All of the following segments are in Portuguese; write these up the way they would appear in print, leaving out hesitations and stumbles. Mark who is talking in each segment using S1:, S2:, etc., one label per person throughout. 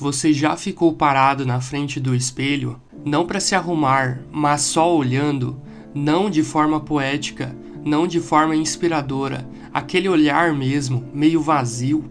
S1: Você já ficou parado na frente do espelho, não para se arrumar, mas só olhando, não de forma poética, não de forma inspiradora, aquele olhar mesmo, meio vazio,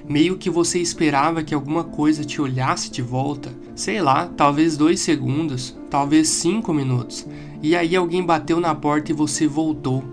S1: meio que você esperava que alguma coisa te olhasse de volta, sei lá, talvez 2 segundos, talvez 5 minutos, e aí alguém bateu na porta e você voltou.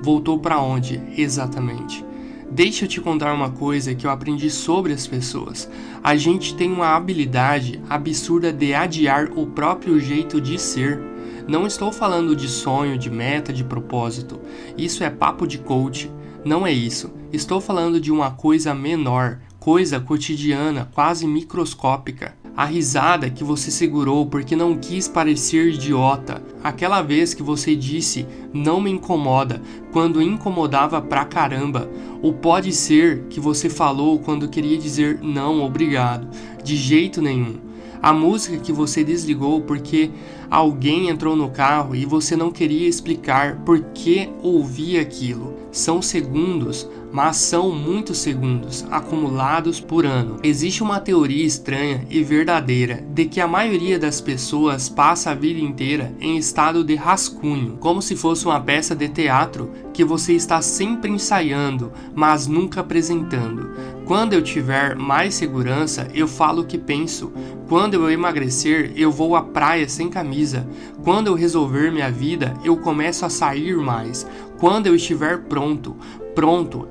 S1: Voltou para onde, exatamente? Deixa eu te contar uma coisa que eu aprendi sobre as pessoas. A gente tem uma habilidade absurda de adiar o próprio jeito de ser. Não estou falando de sonho, de meta, de propósito. Isso é papo de coach. Não é isso. Estou falando de uma coisa menor, coisa cotidiana, quase microscópica. A risada que você segurou porque não quis parecer idiota. Aquela vez que você disse, não me incomoda, quando incomodava pra caramba. Ou pode ser que você falou quando queria dizer não, obrigado. De jeito nenhum. A música que você desligou porque alguém entrou no carro e você não queria explicar por que ouvia aquilo. São segundos, mas são muitos segundos, acumulados por ano. Existe uma teoria estranha e verdadeira de que a maioria das pessoas passa a vida inteira em estado de rascunho, como se fosse uma peça de teatro que você está sempre ensaiando, mas nunca apresentando. Quando eu tiver mais segurança, eu falo o que penso. Quando eu emagrecer, eu vou à praia sem camisa. Quando eu resolver minha vida, eu começo a sair mais. Quando eu estiver pronto,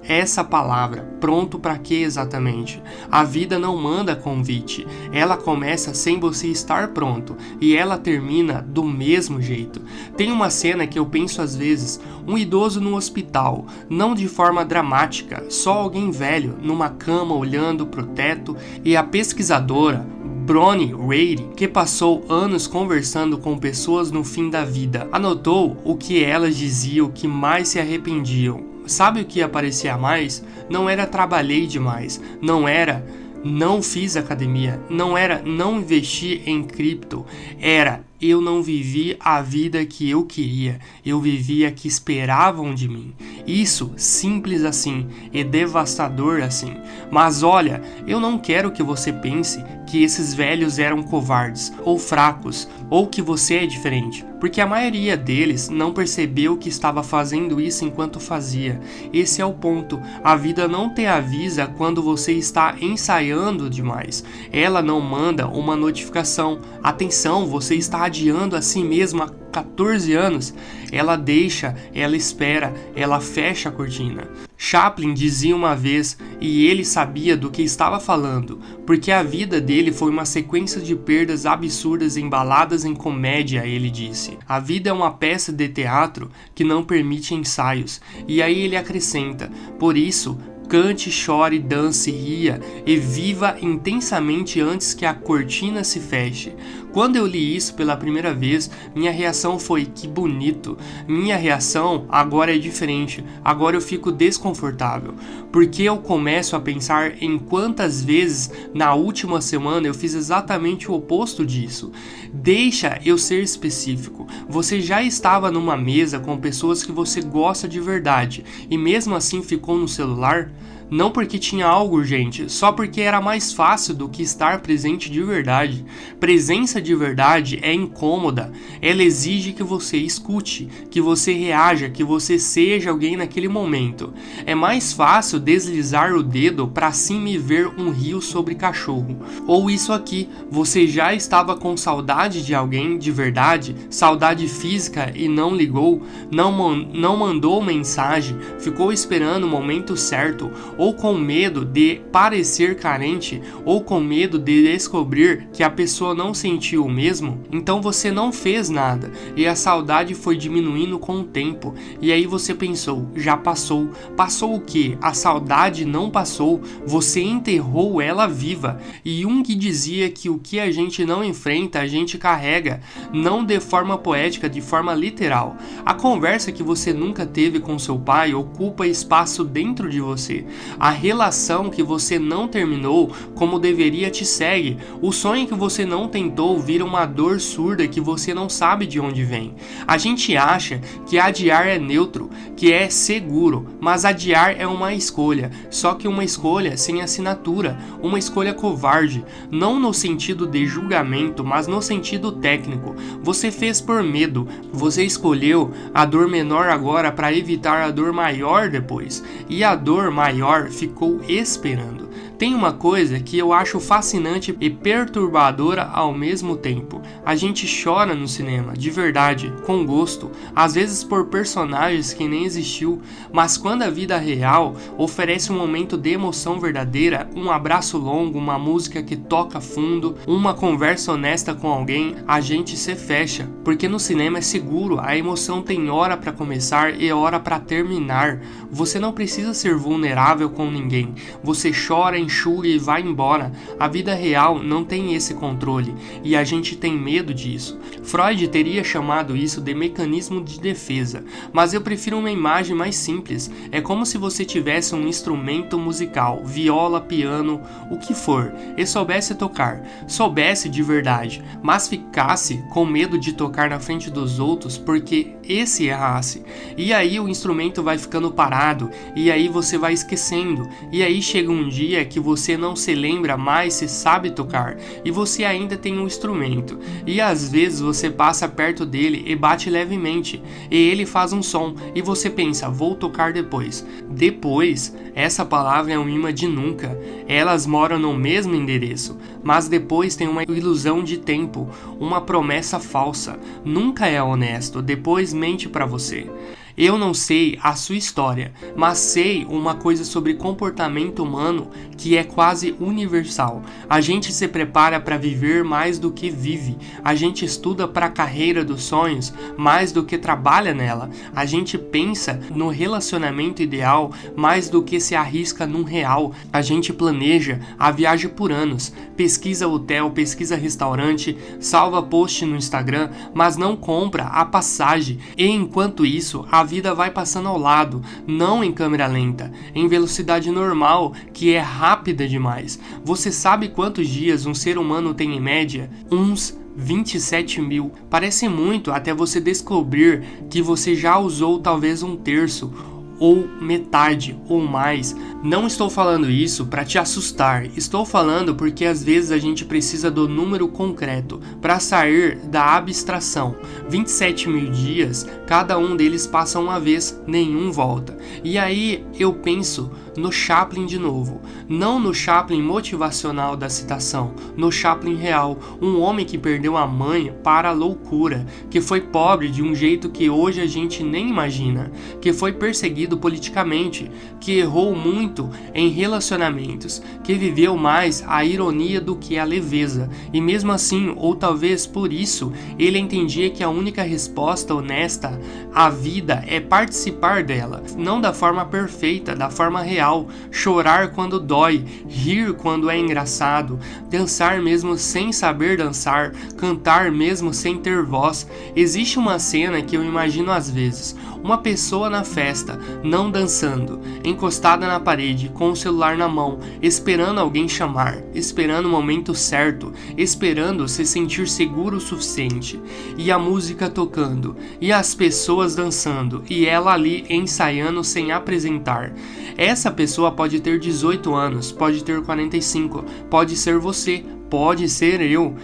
S1: essa palavra, pronto para quê exatamente? A vida não manda convite, ela começa sem você estar pronto e ela termina do mesmo jeito. Tem uma cena que eu penso às vezes, um idoso no hospital, não de forma dramática, só alguém velho numa cama olhando pro teto e a pesquisadora Bronnie Ware, que passou anos conversando com pessoas no fim da vida, anotou o que elas diziam que mais se arrependiam. Sabe o que aparecia mais? Não era trabalhei demais, não era não fiz academia, não era não investi em cripto, era eu não vivi a vida que eu queria, eu vivi a que esperavam de mim. Isso, simples assim, e devastador assim. Mas olha, eu não quero que você pense que esses velhos eram covardes, ou fracos, ou que você é diferente, porque a maioria deles não percebeu que estava fazendo isso enquanto fazia. Esse é o ponto, a vida não te avisa quando você está ensaiando demais, ela não manda uma notificação, atenção, você está adiando a si mesmo há 14 anos, ela deixa, ela espera, ela fecha a cortina. Chaplin dizia uma vez, e ele sabia do que estava falando, porque a vida dele foi uma sequência de perdas absurdas embaladas em comédia, ele disse. A vida é uma peça de teatro que não permite ensaios, e aí ele acrescenta, por isso, cante, chore, dance, ria e viva intensamente antes que a cortina se feche. Quando eu li isso pela primeira vez, minha reação foi que bonito. Minha reação agora é diferente, agora eu fico desconfortável, porque eu começo a pensar em quantas vezes na última semana eu fiz exatamente o oposto disso. Deixa eu ser específico, você já estava numa mesa com pessoas que você gosta de verdade e mesmo assim ficou no celular? Não porque tinha algo urgente, só porque era mais fácil do que estar presente de verdade. Presença de verdade é incômoda, ela exige que você escute, que você reaja, que você seja alguém naquele momento. É mais fácil deslizar o dedo para cima e ver um rio sobre cachorro. Ou isso aqui, você já estava com saudade de alguém de verdade, saudade física e não ligou, não mandou mensagem, ficou esperando o momento certo, ou com medo de parecer carente, ou com medo de descobrir que a pessoa não sentiu o mesmo, então você não fez nada, e a saudade foi diminuindo com o tempo, e aí você pensou, já passou. Passou o quê? A saudade não passou, você enterrou ela viva, e Jung dizia que o que a gente não enfrenta, a gente carrega, não de forma poética, de forma literal. A conversa que você nunca teve com seu pai ocupa espaço dentro de você. A relação que você não terminou como deveria te segue. O sonho que você não tentou vira uma dor surda que você não sabe de onde vem. A gente acha que adiar é neutro, que é seguro, mas adiar é uma escolha, só que uma escolha sem assinatura, uma escolha covarde, não no sentido de julgamento, mas no sentido técnico. Você fez por medo, você escolheu a dor menor agora para evitar a dor maior depois, e a dor maior ficou esperando. Tem uma coisa que eu acho fascinante e perturbadora ao mesmo tempo. A gente chora no cinema, de verdade, com gosto, às vezes por personagens que nem existiu, mas quando a vida real oferece um momento de emoção verdadeira, um abraço longo, uma música que toca fundo, uma conversa honesta com alguém, a gente se fecha, porque no cinema é seguro, a emoção tem hora para começar e hora para terminar. Você não precisa ser vulnerável com ninguém, você chora, enxuga e vai embora. A vida real não tem esse controle e a gente tem medo disso. Freud teria chamado isso de mecanismo de defesa, mas eu prefiro uma imagem mais simples. É como se você tivesse um instrumento musical, viola, piano, o que for, e soubesse tocar, soubesse de verdade, mas ficasse com medo de tocar na frente dos outros porque esse errasse. E aí o instrumento vai ficando parado, e aí você vai esquecendo, e aí chega um dia que você não se lembra mais se sabe tocar, e você ainda tem um instrumento, e às vezes você passa perto dele e bate levemente, e ele faz um som, e você pensa, vou tocar depois. Depois, essa palavra é um imã de nunca, elas moram no mesmo endereço, mas depois tem uma ilusão de tempo, uma promessa falsa, nunca é honesto, depois mente pra você. Eu não sei a sua história, mas sei uma coisa sobre comportamento humano que é quase universal. A gente se prepara para viver mais do que vive. A gente estuda para a carreira dos sonhos mais do que trabalha nela. A gente pensa no relacionamento ideal mais do que se arrisca num real. A gente planeja a viagem por anos, pesquisa hotel, pesquisa restaurante, salva post no Instagram, mas não compra a passagem. E enquanto isso, a vida vai passando ao lado, não em câmera lenta, em velocidade normal, que é rápida demais. Você sabe quantos dias um ser humano tem em média? Uns 27 mil. Parece muito até você descobrir que você já usou talvez um terço, ou metade, ou mais. Não estou falando isso para te assustar, estou falando porque às vezes a gente precisa do número concreto para sair da abstração. 27 mil dias, cada um deles passa uma vez, nenhum volta. E aí eu penso no Chaplin de novo, não no Chaplin motivacional da citação, no Chaplin real, um homem que perdeu a mãe para a loucura, que foi pobre de um jeito que hoje a gente nem imagina, que foi perseguido politicamente, que errou muito em relacionamentos, que viveu mais a ironia do que a leveza, e mesmo assim, ou talvez por isso, ele entendia que a única resposta honesta à vida é participar dela, não da forma perfeita, da forma real, chorar quando dói, rir quando é engraçado, dançar mesmo sem saber dançar, cantar mesmo sem ter voz. Existe uma cena que eu imagino às vezes, uma pessoa na festa, não dançando, encostada na parede, com o celular na mão, esperando alguém chamar, esperando o momento certo, esperando se sentir seguro o suficiente, e a música tocando, e as pessoas dançando, e ela ali ensaiando sem apresentar. Essa pessoa pode ter 18 anos, pode ter 45, pode ser você, pode ser eu.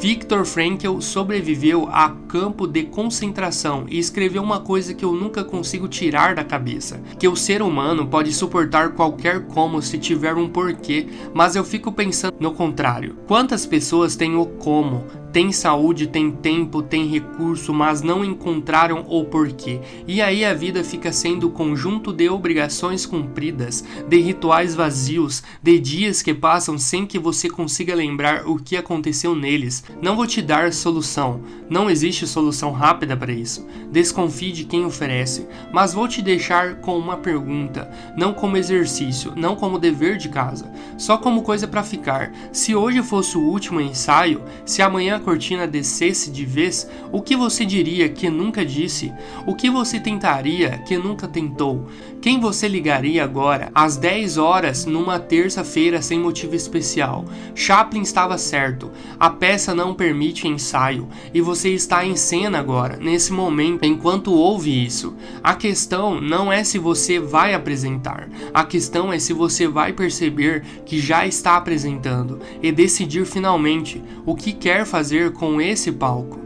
S1: Viktor Frankl sobreviveu a campo de concentração e escreveu uma coisa que eu nunca consigo tirar da cabeça, que o ser humano pode suportar qualquer como se tiver um porquê, mas eu fico pensando no contrário. Quantas pessoas têm o como? Tem saúde, tem tempo, tem recurso, mas não encontraram o porquê. E aí a vida fica sendo um conjunto de obrigações cumpridas, de rituais vazios, de dias que passam sem que você consiga lembrar o que aconteceu neles. Não vou te dar solução, não existe solução rápida para isso. Desconfie de quem oferece, mas vou te deixar com uma pergunta, não como exercício, não como dever de casa, só como coisa para ficar. Se hoje fosse o último ensaio, se amanhã cortina descesse de vez, o que você diria que nunca disse? O que você tentaria que nunca tentou? Quem você ligaria agora, às 10 horas, numa terça-feira sem motivo especial? Chaplin estava certo, a peça não permite ensaio, e você está em cena agora, nesse momento, enquanto ouve isso. A questão não é se você vai apresentar, a questão é se você vai perceber que já está apresentando e decidir finalmente o que quer fazer com esse palco.